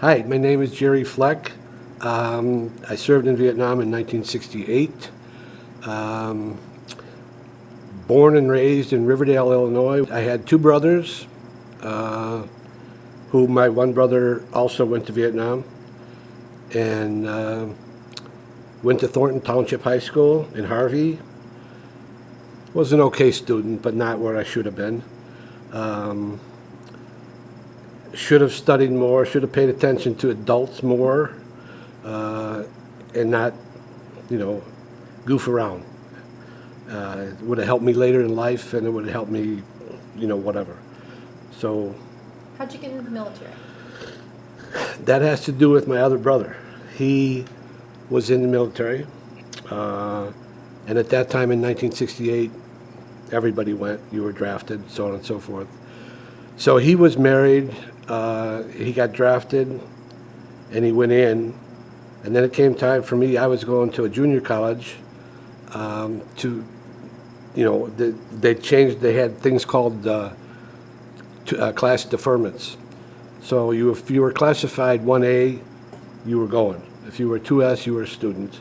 Hi, my name is Jerry Fleck. I served in Vietnam in 1968. Um, Born and raised in Riverdale, Illinois. I had two brothers, who my one brother also went to Vietnam and went to Thornton Township High School in Harvey. Was an okay student, but not where I should have been. Um, should have studied more, should have paid attention to adults more, and not, goof around. It would have helped me later in life, and it would have helped me, whatever. So How'd you get into the military? that has to do with my other brother. He was in the military, and at that time in 1968, everybody went. You were drafted, so on and so forth. So he was married. He got drafted, and he went in. And then it came time for me. I was going to a junior college. They changed. They had things called class deferments. So if you were classified 1A, you were going. If you were 2S, you were a student.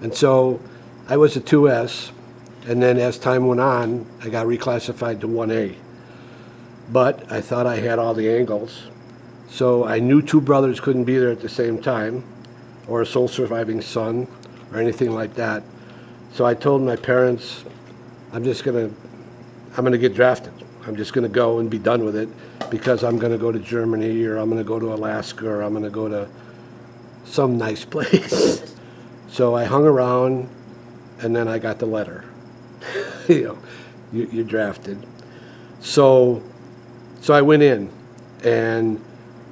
And so I was a 2S, and then as time went on, I got reclassified to 1A. But I thought I had all the angles. So I knew two brothers couldn't be there at the same time, or a sole surviving son, or anything like that. So I told my parents, I'm gonna get drafted. I'm just gonna go and be done with it, because I'm gonna go to Germany, or I'm gonna go to Alaska, or I'm gonna go to some nice place. So I hung around, and then I got the letter. You're drafted. So I went in, and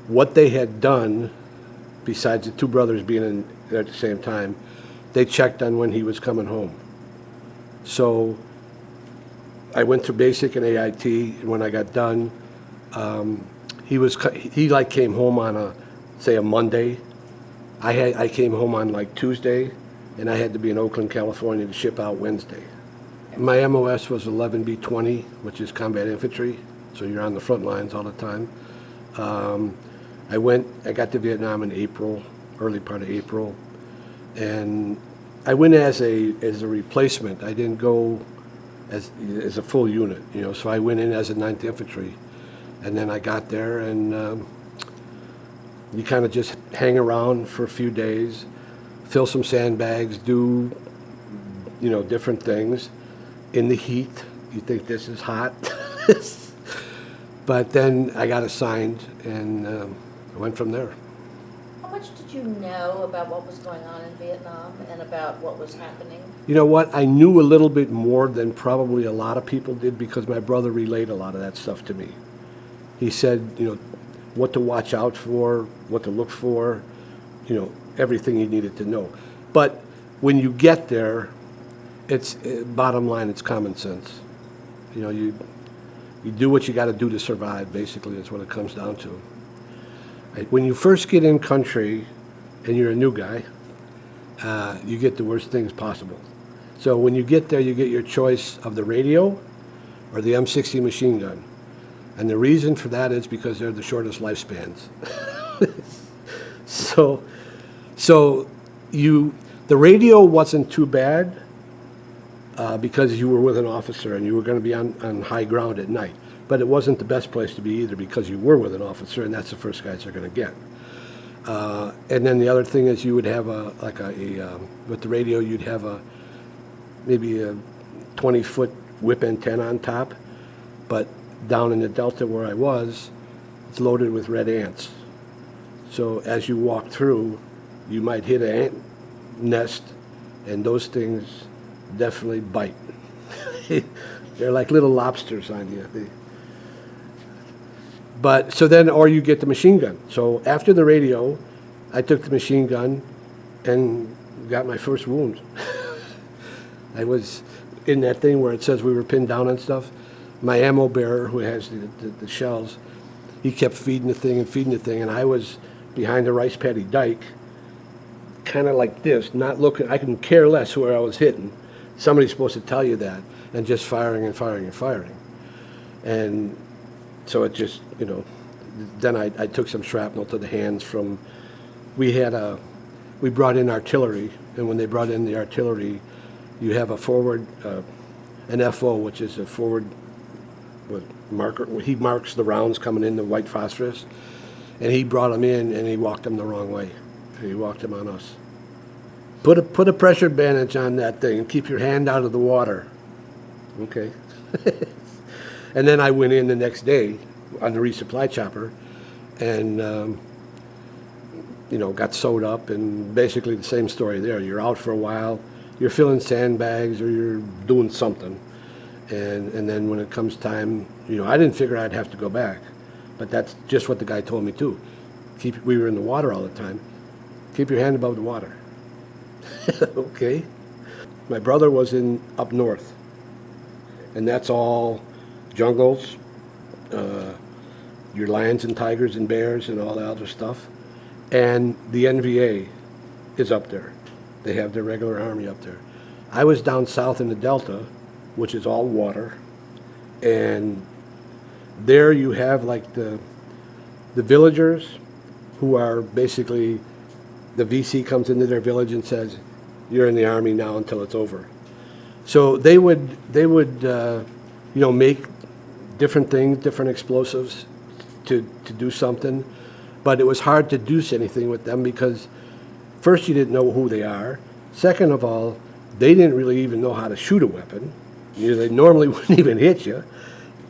what they had done, besides the two brothers being in there at the same time, they checked on when he was coming home. So I went through basic and AIT, and when I got done, he came home on a Monday. I came home on like Tuesday, and I had to be in Oakland, California to ship out Wednesday. My MOS was 11B20, which is combat infantry, so you're on the front lines all the time. I got to Vietnam in April, early part of April, and I went as a replacement. I didn't go as a full unit, so I went in as a 9th Infantry, and then I got there, and you kind of just hang around for a few days, fill some sandbags, do different things in the heat. You think this is hot. But then I got assigned, and I went from there. How much did you know about what was going on in Vietnam and about what was happening? You know what? I knew a little bit more than probably a lot of people did, because my brother relayed a lot of that stuff to me. He said, what to watch out for, what to look for, everything you needed to know. But when you get there, bottom line, it's common sense. You do what you got to do to survive, basically, is what it comes down to. When you first get in country and you're a new guy, you get the worst things possible. So when you get there, you get your choice of the radio or the M60 machine gun. And the reason for that is because they're the shortest lifespans. The radio wasn't too bad, because you were with an officer and you were going to be on high ground at night. But it wasn't the best place to be either, because you were with an officer, and that's the first guys they're going to get. And then the other thing is, you would have with the radio, you'd have maybe a 20-foot whip antenna on top, but down in the Delta where I was, it's loaded with red ants. So as you walk through, you might hit an ant nest, and those things definitely bite. They're like little lobsters on you. Or you get the machine gun. So after the radio, I took the machine gun and got my first wound. I was in that thing where it says we were pinned down and stuff. My ammo bearer, who has the shells, he kept feeding the thing, and I was behind the rice paddy dike, kind of like this, not looking. I can care less where I was hitting. Somebody's supposed to tell you that, and just firing and firing and firing. And so it just, then I took some shrapnel to the hands from, we brought in artillery, and when they brought in the artillery, you have a forward, an FO, which is a forward marker. He marks the rounds coming in, the white phosphorus, and he brought them in, and he walked them the wrong way. He walked them on us. Put a pressure bandage on that thing and keep your hand out of the water. Okay. And then I went in the next day on the resupply chopper and, got sewed up, and basically the same story there. You're out for a while, you're filling sandbags or you're doing something. And then when it comes time, I didn't figure I'd have to go back, but that's just what the guy told me too. We were in the water all the time. Keep your hand above the water. Okay. My brother was up north, and that's all jungles, your lions and tigers and bears and all that other stuff. And the NVA is up there. They have their regular army up there. I was down south in the Delta, which is all water, and there you have like the villagers who are basically, the VC comes into their village and says, you're in the army now until it's over. So they would make different things, different explosives to do something, but it was hard to do anything with them because first you didn't know who they are. Second of all, they didn't really even know how to shoot a weapon. They normally wouldn't even hit you,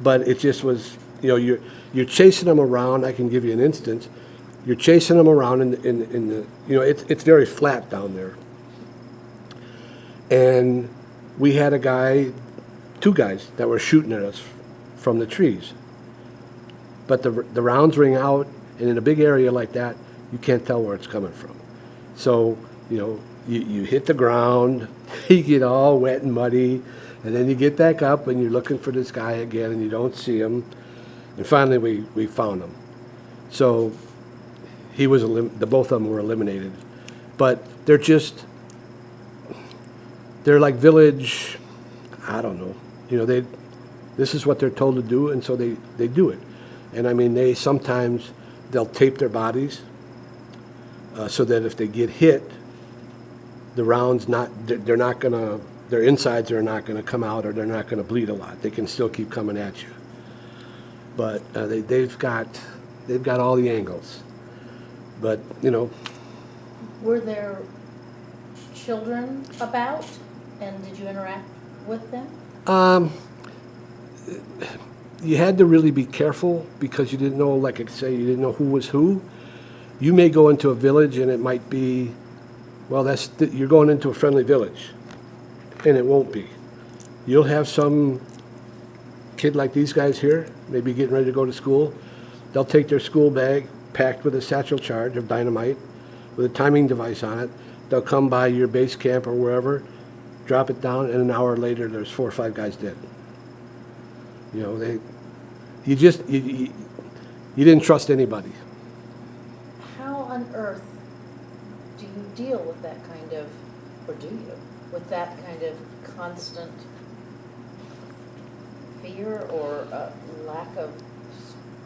but it just was, you're chasing them around. I can give you an instance. You're chasing them around in the it's very flat down there. And we had two guys that were shooting at us from the trees. But the rounds ring out, and in a big area like that, you can't tell where it's coming from. So, you hit the ground, you get all wet and muddy, and then you get back up and you're looking for this guy again and you don't see him. And finally we found him. So he was the both of them were eliminated. But they're like village, I don't know. This is what they're told to do, and so they do it. And I mean, they'll tape their bodies so that if they get hit, the rounds their insides are not gonna come out, or they're not gonna bleed a lot. They can still keep coming at you. But they've got all the angles. But Were there children about, and did you interact with them? You had to really be careful because you didn't know, like I say, you didn't know who was who. You may go into a village and it might be, you're going into a friendly village, and it won't be. You'll have some kid like these guys here, maybe getting ready to go to school. They'll take their school bag packed with a satchel charge of dynamite with a timing device on it. They'll come by your base camp or wherever, drop it down, and an hour later there's 4 or 5 guys dead. You didn't trust anybody. How on earth do you deal with that kind of constant fear or lack of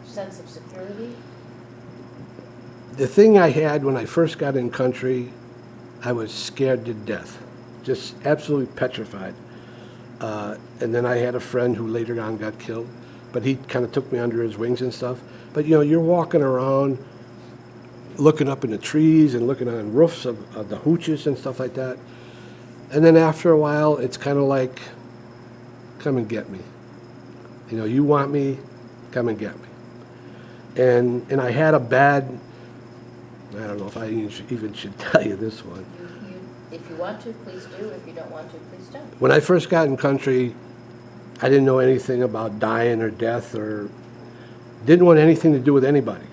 sense of security? The thing I had when I first got in country, I was scared to death, just absolutely petrified. And then I had a friend who later on got killed, but he kind of took me under his wings and stuff. But you're walking around, looking up in the trees and looking on roofs of the hooches and stuff like that. And then after a while, it's kind of like, come and get me. You want me, come and get me. And I had a bad, I don't know if I even should tell you this one. If you want to, please do. If you don't want to, please don't. When I first got in country, I didn't know anything about dying or death, or didn't want anything to do with anybody.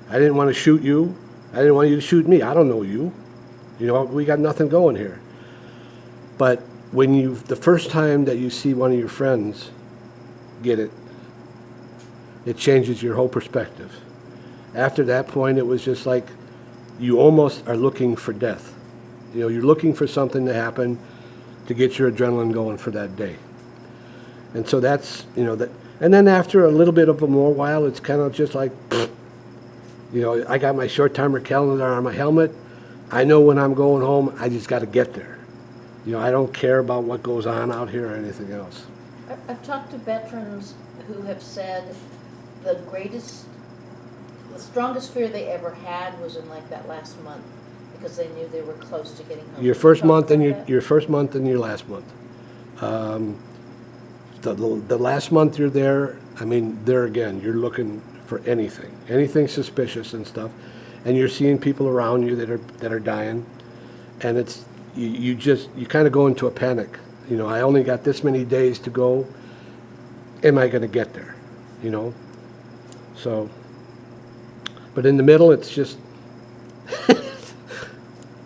I didn't want to shoot you. I didn't want you to shoot me. I don't know you. We got nothing going here. But when the first time that you see one of your friends get it, it changes your whole perspective. After that point, it was just like you almost are looking for death. You're looking for something to happen to get your adrenaline going for that day. And so that's, that. And then after a little bit of a more while, it's kind of just like, You know, I got my short timer calendar on my helmet. I know when I'm going home, I just got to get there. You know, I don't care about what goes on out here or anything else. I've talked to veterans who have said the strongest fear they ever had was in like that last month, because they knew they were close to getting home. Your first month and your first month and your last month. The last month you're there, I mean, there again, you're looking for anything suspicious and stuff, and you're seeing people around you that are dying, and it's you kind of go into a panic. You know, I only got this many days to go. Am I going to get there? You know, so. But in the middle, it's just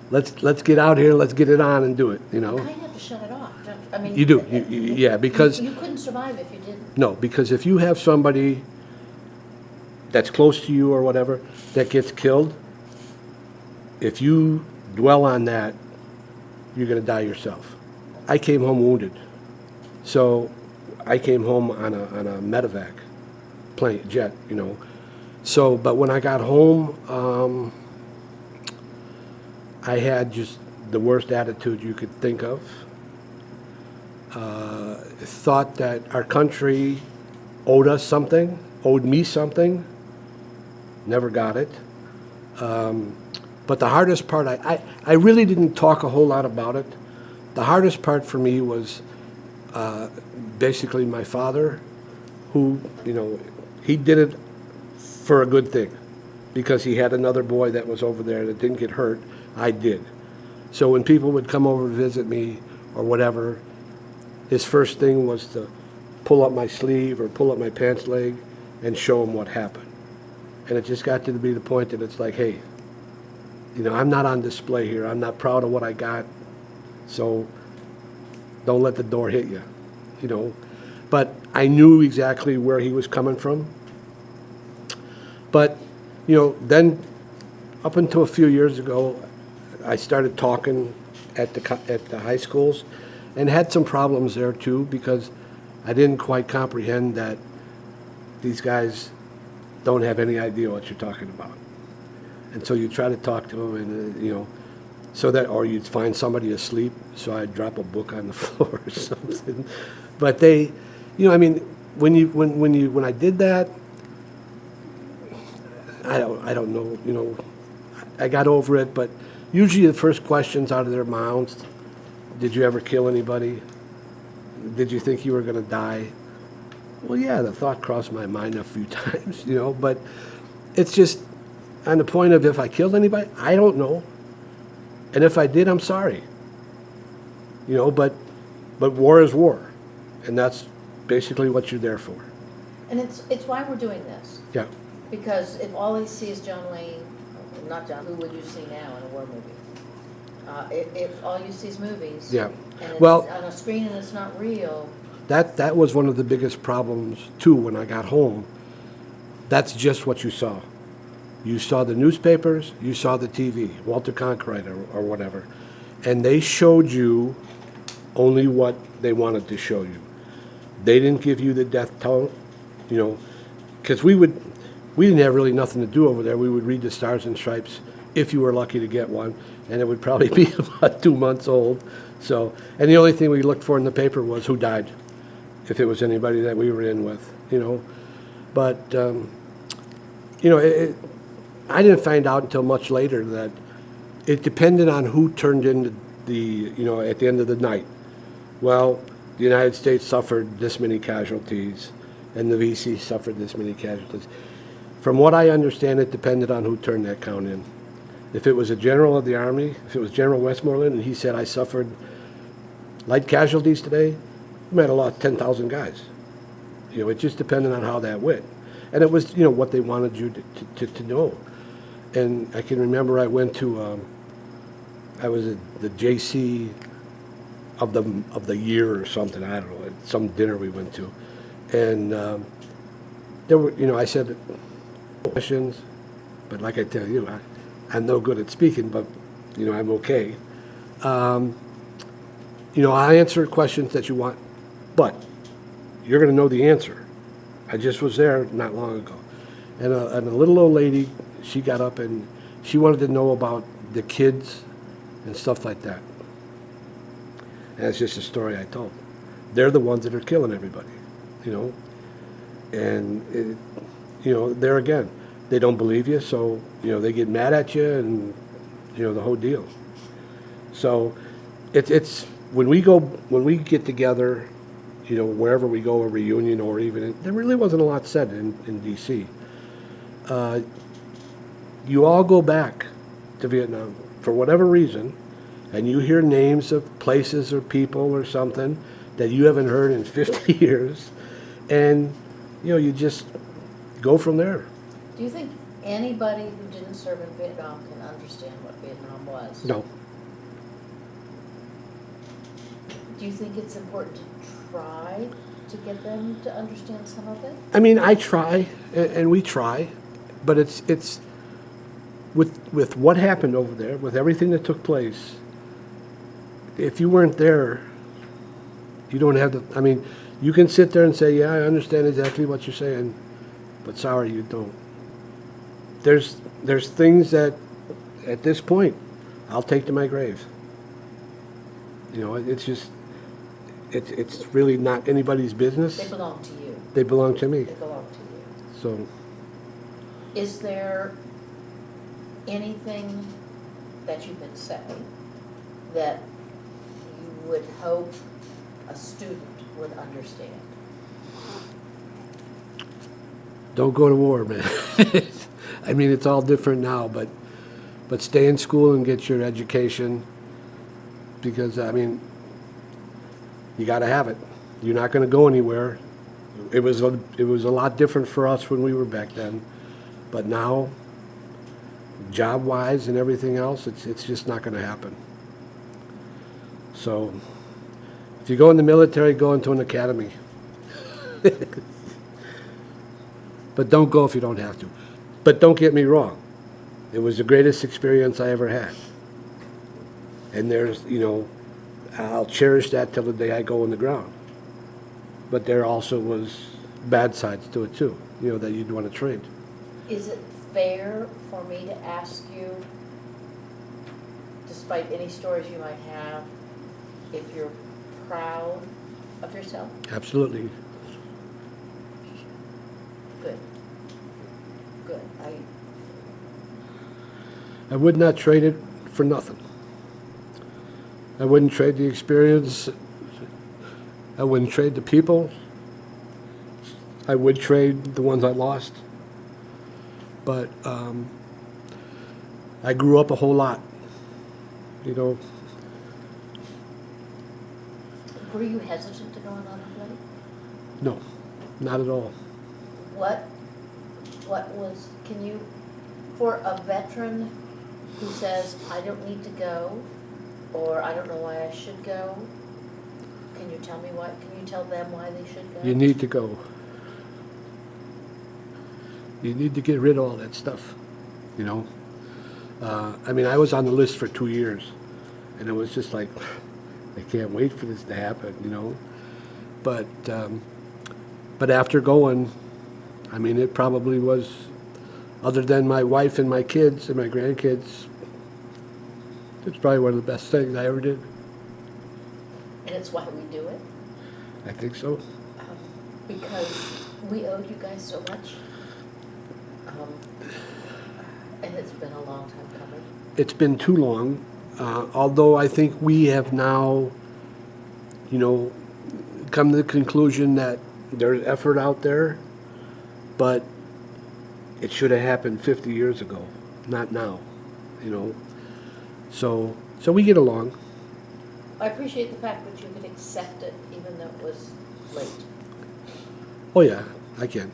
let's get out here, let's get it on and do it. You know. You kind of have to shut it off. Don't you? I mean, You do, yeah, because you couldn't survive if you didn't. no, because if you have somebody that's close to you or whatever that gets killed, if you dwell on that, you're going to die yourself. I came home wounded, so I came home on a medevac plane jet, you know. So, but when I got home, I had just the worst attitude you could think of. Thought that our country owed us something, owed me something. Never got it. But the hardest part, I really didn't talk a whole lot about it. The hardest part for me was basically my father, who, you know, he did it for a good thing, because he had another boy that was over there that didn't get hurt. I did. So when people would come over to visit me or whatever, his first thing was to pull up my sleeve or pull up my pants leg and show him what happened. And it just got to be the point that it's like, hey, you know, I'm not on display here. I'm not proud of what I got. So don't let the door hit you, you know. But I knew exactly where he was coming from. But, you know, then up until a few years ago, I started talking at the high schools and had some problems there too, because I didn't quite comprehend that these guys don't have any idea what you're talking about. And so you try to talk to them, and you know, so that, or you'd find somebody asleep, so I'd drop a book on the floor or something. But they, you know, I mean, when I did that, I don't know, you know, I got over it. But usually the first questions out of their mouths: did you ever kill anybody? Did you think you were going to die? Well, yeah, the thought crossed my mind a few times, you know, but it's just on the point of, if I killed anybody, I don't know. And if I did, I'm sorry. You know, but war is war. And that's basically what you're there for. And it's why we're doing this. Yeah. Because if all you see is John Wayne, not John, who would you see now in a war movie? If all you see is movies, Yeah. and it's Well, on a screen and it's not real. that was one of the biggest problems, too, when I got home. That's just what you saw. You saw the newspapers, you saw the TV, Walter Cronkite or whatever, and they showed you only what they wanted to show you. They didn't give you the death toll, you know, because we didn't have really nothing to do over there. We would read the Stars and Stripes if you were lucky to get one, and it would probably be about 2 months old. So, and the only thing we looked for in the paper was who died, if it was anybody that we were in with, you know. But, you know, I didn't find out until much later that it depended on who turned in you know, at the end of the night. Well, the United States suffered this many casualties, and the VC suffered this many casualties. From what I understand, it depended on who turned that count in. If it was a general of the Army, if it was General Westmoreland, and he said, I suffered light casualties today, we might have lost 10,000 guys. You know, it just depended on how that went. And it was, you know, what they wanted you to know. And I can remember I went to, I was at the JC of the year or something, I don't know, at some dinner we went to. And there were, you know, I said questions, but like I tell you, I'm no good at speaking, but, you know, I'm okay. You know, I answer questions that you want, but you're going to know the answer. I just was there not long ago. And a little old lady she got up and she wanted to know about the kids and stuff like that. And it's just a story I told. They're the ones that are killing everybody, you know? And, there again, they don't believe you, so, they get mad at you and, the whole deal. So it's when we get together, wherever we go, a reunion or even, there really wasn't a lot said in D.C. You all go back to Vietnam for whatever reason, and you hear names of places or people or something that you haven't heard in 50 years, and, you just go from there. Do you think anybody who didn't serve in Vietnam can understand what Vietnam was? No. Do you think it's important to try to get them to understand some of it? I mean, I try, and we try, but it's with what happened over there, with everything that took place, if you weren't there, you don't have I mean, you can sit there and say, yeah, I understand exactly what you're saying, but sorry, you don't. There's things that, at this point, I'll take to my grave. It's just, it's really not anybody's business. They belong to you. They belong to me. They belong to you. So, Is there anything that you can say that you would hope a student would understand? don't go to war, man. I mean, it's all different now, but stay in school and get your education, because, I mean, you got to have it. You're not going to go anywhere. It was a lot different for us when we were back then, but now, job-wise and everything else, it's just not going to happen. So, if you go in the military, go into an academy. But don't go if you don't have to. But don't get me wrong. It was the greatest experience I ever had. And there's, I'll cherish that till the day I go in the ground. But there also was bad sides to it too, that you'd want to trade. Is it fair for me to ask you, despite any stories you might have, if you're proud of yourself? Absolutely. Good. Good. I would not trade it for nothing. I wouldn't trade the experience. I wouldn't trade the people. I would trade the ones I lost. But I grew up a whole lot, Were you hesitant to go on a flight? No, not at all. What was, can you, for a veteran who says, I don't need to go, or I don't know why I should go, can you tell me why, can you tell them why they should go? You need to go. You need to get rid of all that stuff, I mean, I was on the list for 2 years, and it was just like, I can't wait for this to happen, But after going, I mean, it probably was, other than my wife and my kids and my grandkids, it's probably one of the best things I ever did. And it's why we do it? I think so. Because we owed you guys so much. And it's been a long time coming. It's been too long, although I think we have now, come to the conclusion that there's effort out there, but it should have happened 50 years ago, not now, So we get along. I appreciate the fact that you could accept it even though it was late. Oh yeah, I can.